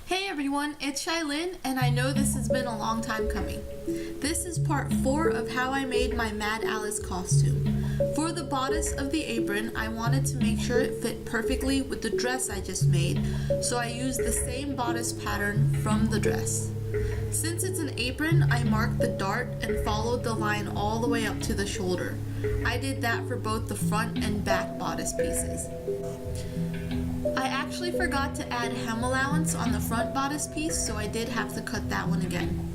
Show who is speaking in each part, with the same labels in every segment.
Speaker 1: Hey everyone, it's Shailyn, and I know this has been a long time coming. This is part 4 of how I made my Mad Alice costume. For the bodice of the apron, I wanted to make sure it fit perfectly with the dress I just made, so I used the same bodice pattern from the dress. Since it's an apron, I marked the dart and followed the line all the way up to the shoulder. I did that for both the front and back bodice pieces. I actually forgot to add hem allowance on the front bodice piece, so I did have to cut that one again.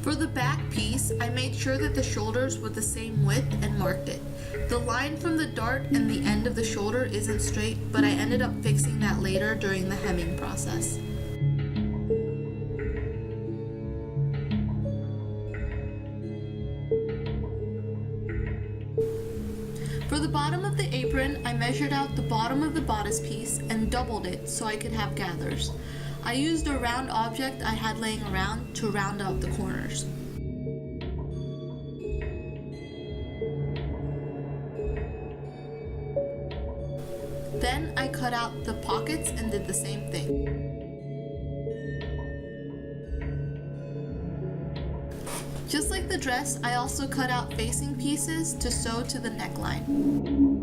Speaker 1: For the back piece, I made sure that the shoulders were the same width and marked it. The line from the dart and the end of the shoulder isn't straight, but I ended up fixing that later during the hemming process. For the bottom of the apron, I measured out the bottom of the bodice piece and doubled it so I could have gathers. I used a round object I had laying around to round out the corners. Then I cut out the pockets and did the same thing. Just like the dress, I also cut out facing pieces to sew to the neckline.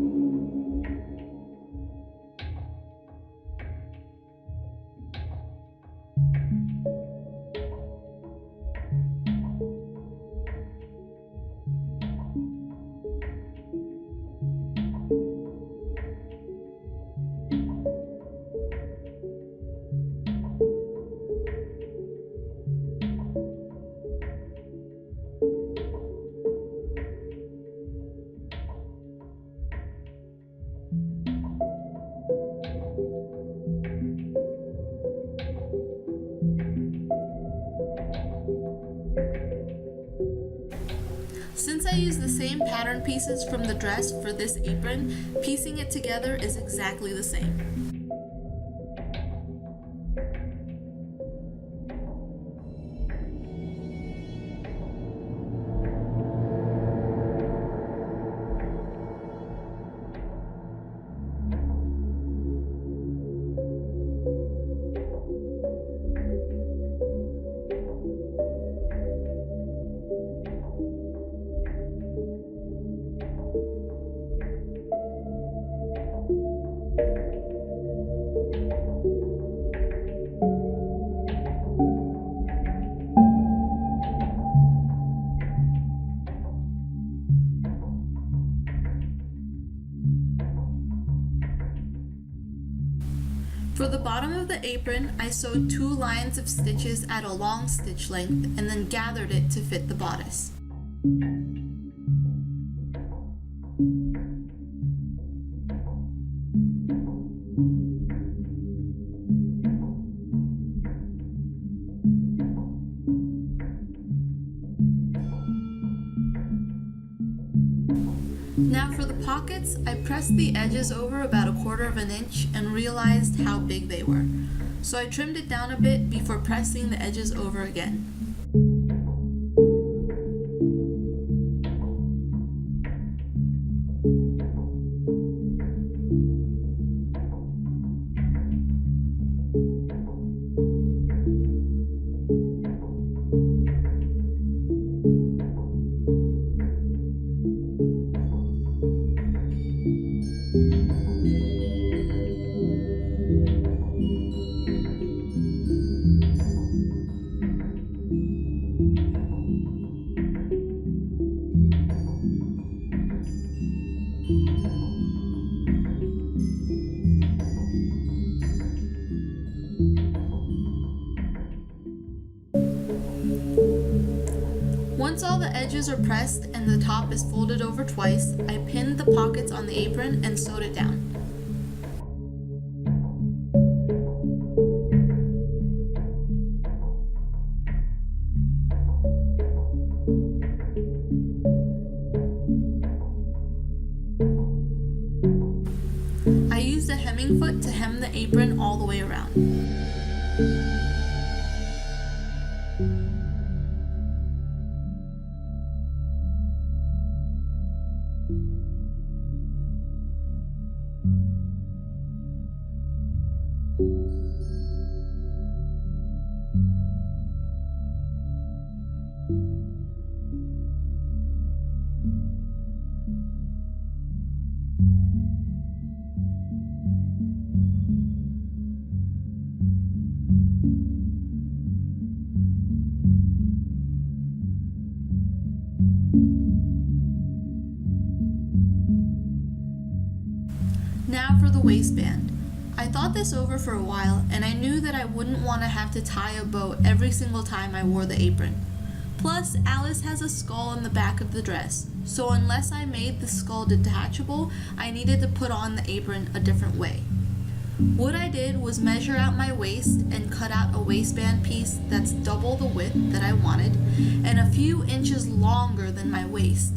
Speaker 1: Since I used the same pattern pieces from the dress for this apron, piecing it together is exactly the same. For the bottom of the apron, I sewed 2 lines of stitches at a long stitch length and then gathered it to fit the bodice. Now for the pockets, I pressed the edges over about 1/4 of an inch and realized how big they were. So I trimmed it down a bit before pressing the edges over again. Once all the edges are pressed and the top is folded over twice, I pinned the pockets on the apron and sewed it down. I used a hemming foot to hem the apron all the way around. for the waistband. I thought this over for a while, and I knew that I wouldn't want to have to tie a bow every single time I wore the apron. Plus, Alice has a skull on the back of the dress, so unless I made the skull detachable, I needed to put on the apron a different way. What I did was measure out my waist and cut out a waistband piece that's double the width that I wanted and a few inches longer than my waist.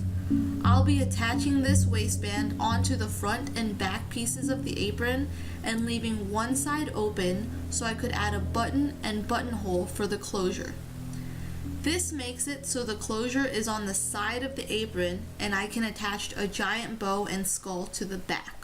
Speaker 1: I'll be attaching this waistband onto the front and back pieces of the apron and leaving one side open so I could add a button and buttonhole for the closure. This makes it so the closure is on the side of the apron and I can attach a giant bow and skull to the back.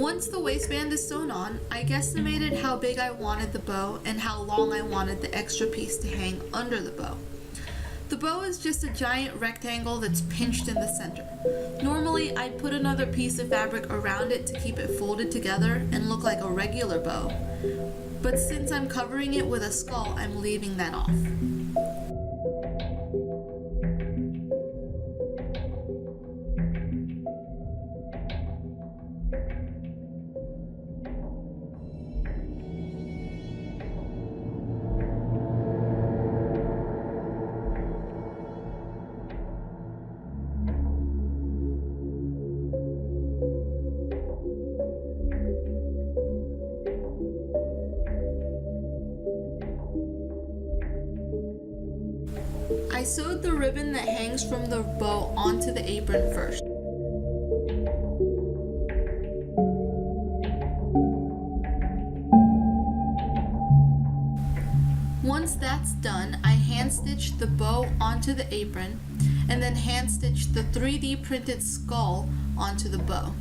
Speaker 1: Once the waistband is sewn on, I guesstimated how big I wanted the bow and how long I wanted the extra piece to hang under the bow. The bow is just a giant rectangle that's pinched in the center. Normally, I'd put another piece of fabric around it to keep it folded together and look like a regular bow. But since I'm covering it with a skull, I'm leaving that off. I sewed the ribbon that hangs from the bow onto the apron first. Once that's done, I hand stitched the bow onto the apron and then hand stitched the 3D printed skull onto the bow.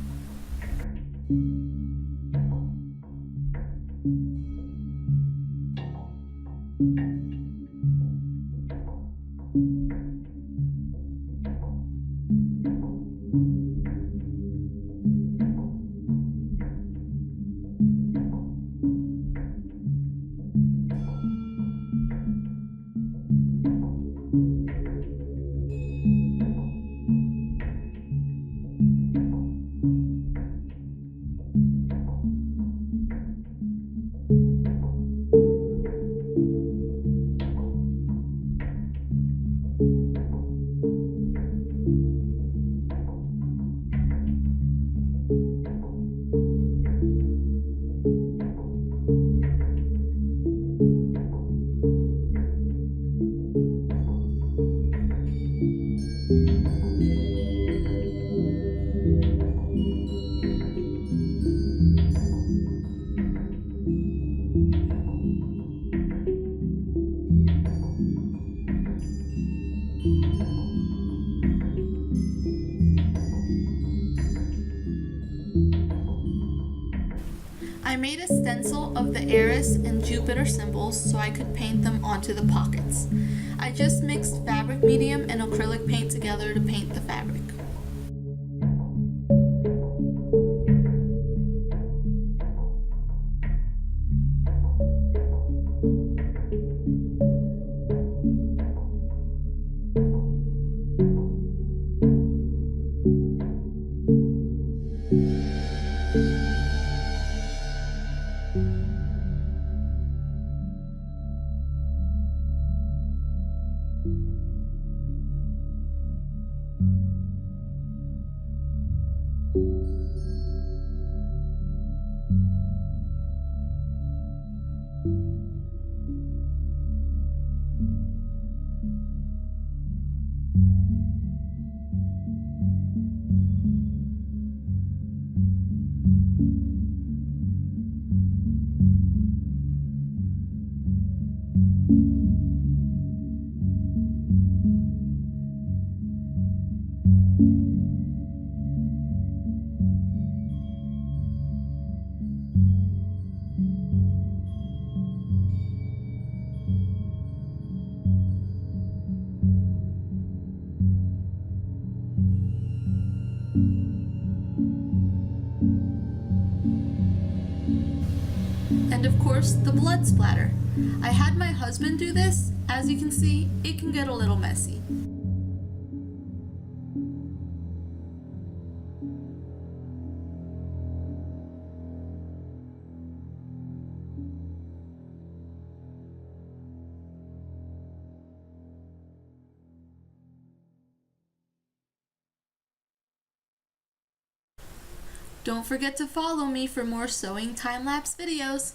Speaker 1: made a stencil of the Eris and Jupiter symbols so I could paint them onto the pockets. I just mixed fabric medium and acrylic paint together to paint the fabric. And of course, the blood splatter. I had my husband do this. As you can see, it can get a little messy. Don't forget to follow me for more sewing time-lapse videos.